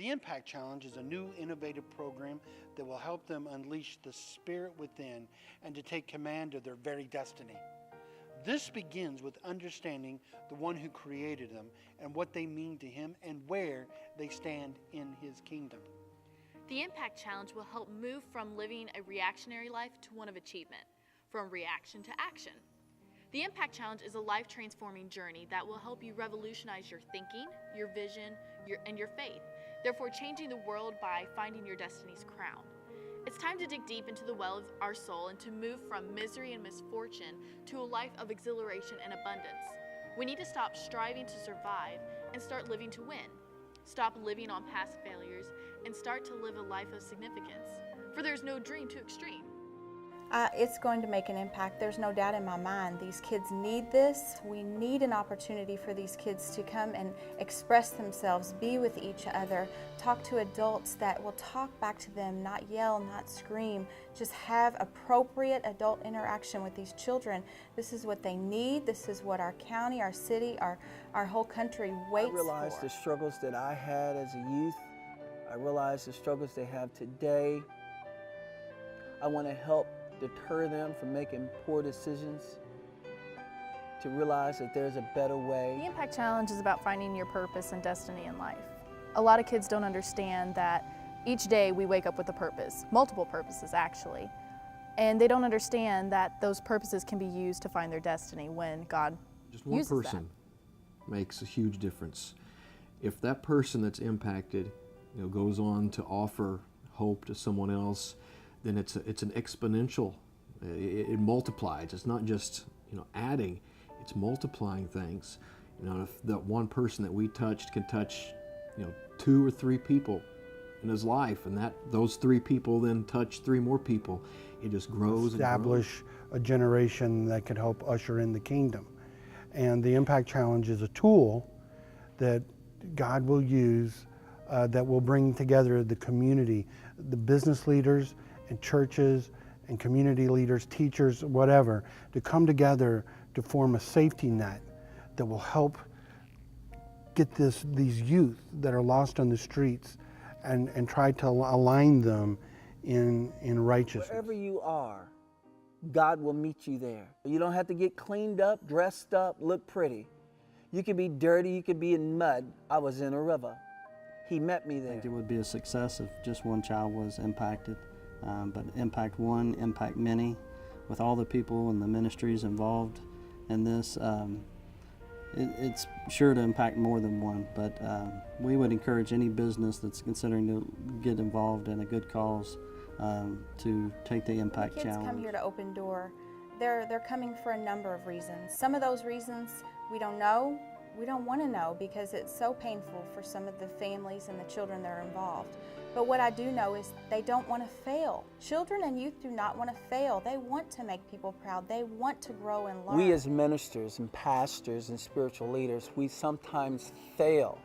The Impact Challenge is a new innovative program that will help them unleash the spirit within and to take command of their very destiny. This begins with understanding the one who created them and what they mean to him and where they stand in his kingdom. The Impact Challenge will help move from living a reactionary life to one of achievement, from reaction to action. The Impact Challenge is a life-transforming journey that will help you revolutionize your thinking, your vision, and your faith, therefore changing the world by finding your destiny's crown. It's time to dig deep into the well of our soul and to move from misery and misfortune to a life of exhilaration and abundance. We need to stop striving to survive and start living to win. Stop living on past failures and start to live a life of significance. For there's no dream too extreme. It's going to make an impact. There's no doubt in my mind. These kids need this. We need an opportunity for these kids to come and express themselves, be with each other, talk to adults that will talk back to them, not yell, not scream, just have appropriate adult interaction with these children. This is what they need. This is what our county, our city, our whole country waits for. I realized the struggles that I had as a youth. I realize the struggles they have today. I want to help deter them from making poor decisions, to realize that there's a better way. The Impact Challenge is about finding your purpose and destiny in life. A lot of kids don't understand that each day we wake up with a purpose, multiple purposes actually, and they don't understand that those purposes can be used to find their destiny when God just one uses person makes a huge difference. If that person that's impacted, goes on to offer hope to someone else, then it's an exponential. It multiplies. It's not just adding; it's multiplying things. If that one person that we touched can touch 2 or 3 people in his life, and those 3 people then touch 3 more people, it just grows. Establish a generation that could help usher in the kingdom. And the Impact Challenge is a tool that God will use that will bring together the community, the business leaders and churches and community leaders, teachers, whatever, to come together to form a safety net that will help get these youth that are lost on the streets and try to align them in righteousness. Wherever you are, God will meet you there. You don't have to get cleaned up, dressed up, look pretty. You could be dirty, you could be in mud. I was in a river. He met me there. I think it would be a success if just one child was impacted. But impact one, impact many, with all the people and the ministries involved in this, it's sure to impact more than one. But we would encourage any business that's considering to get involved in a good cause to take the Impact Kids Challenge. come here to Open Door. They're coming for a number of reasons. Some of those reasons we don't know. We don't want to know because it's so painful for some of the families and the children that are involved. But what I do know is they don't want to fail. Children and youth do not want to fail. They want to make people proud. They want to grow and learn. We as ministers and pastors and spiritual leaders, we sometimes fail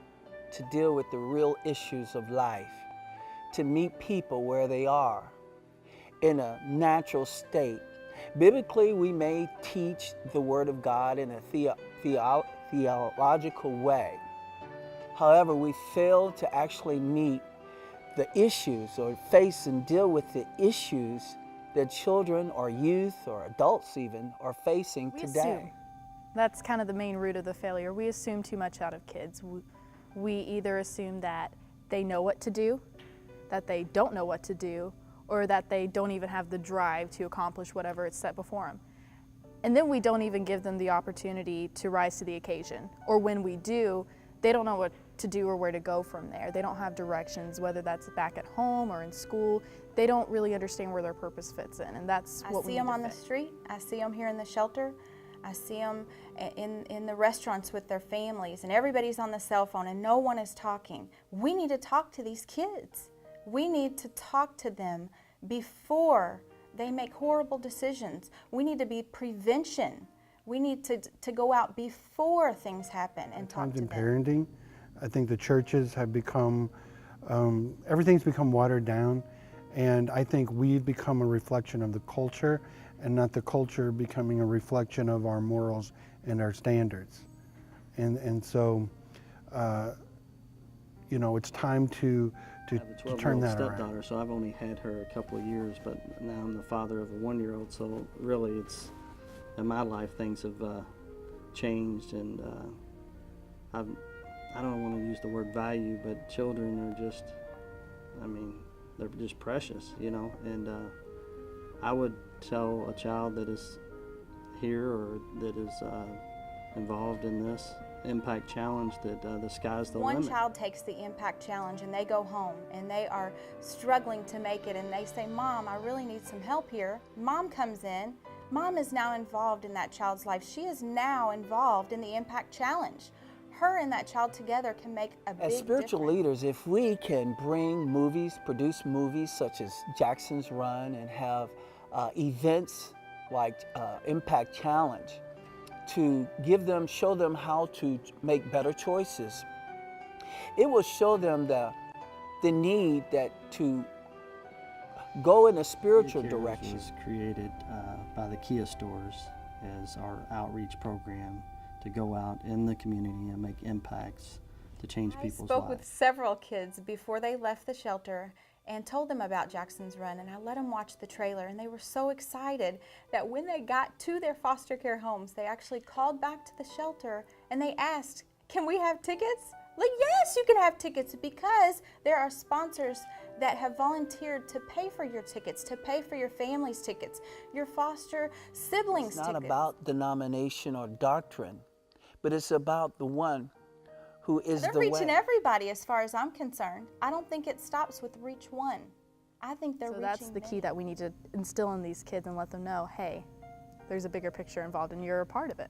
to deal with the real issues of life, to meet people where they are in a natural state. Biblically, we may teach the Word of God in a theological way. However, we fail to actually meet the issues or face and deal with the issues that children or youth or adults even are facing today. That's kind of the main root of the failure. We assume too much out of kids. We either assume that they know what to do, that they don't know what to do, or that they don't even have the drive to accomplish whatever it's set before them. And then we don't even give them the opportunity to rise to the occasion. Or when we do, they don't know what to do or where to go from there. They don't have directions, whether that's back at home or in school. They don't really understand where their purpose fits in, and that's what we need to fix. I see them on the street. I see them here in the shelter. I see them in the restaurants with their families, and everybody's on the cell phone and no one is talking. We need to talk to these kids. We need to talk to them before they make horrible decisions. We need to be prevention. We need to go out before things happen and talk to them. In parenting, I think the churches have become, everything's become watered down, and I think we've become a reflection of the culture and not the culture becoming a reflection of our morals and our standards. And so you know, it's time to I have a turn 12-year-old that around. stepdaughter, so I've only had her a couple of years, but now I'm the father of a 1-year-old, so really it's, in my life, things have changed, and I don't want to use the word value, but children are just, I mean, they're just precious, you know, and I would tell a child that is here or that is involved in this impact challenge that the sky's the limit. One child takes the impact challenge and they go home and they are struggling to make it, and they say, Mom, I really need some help here. Mom comes in. Mom is now involved in that child's life. She is now involved in the impact challenge. Her and that child together can make a big As spiritual difference. leaders, if we can bring movies, produce movies such as Jackson's Run, and have events like Impact Challenge, to give them, show them how to make better choices, it will show them the need that to go in a spiritual Cares direction. was created by the Kia stores as our outreach program to go out in the community and make impacts to change I people's spoke lives. with several kids before they left the shelter and told them about Jackson's Run, and I let them watch the trailer, and they were so excited that when they got to their foster care homes, they actually called back to the shelter and they asked, can we have tickets? Like, yes, you can have tickets, because there are sponsors that have volunteered to pay for your tickets, to pay for your family's tickets, your foster siblings' It's not tickets. about denomination or doctrine, but it's about the one who is They're the reaching way. everybody as far as I'm concerned. I don't think it stops with reach one. I think they're So reaching that's the key many. that we need to instill in these kids and let them know, hey, there's a bigger picture involved and you're a part of it.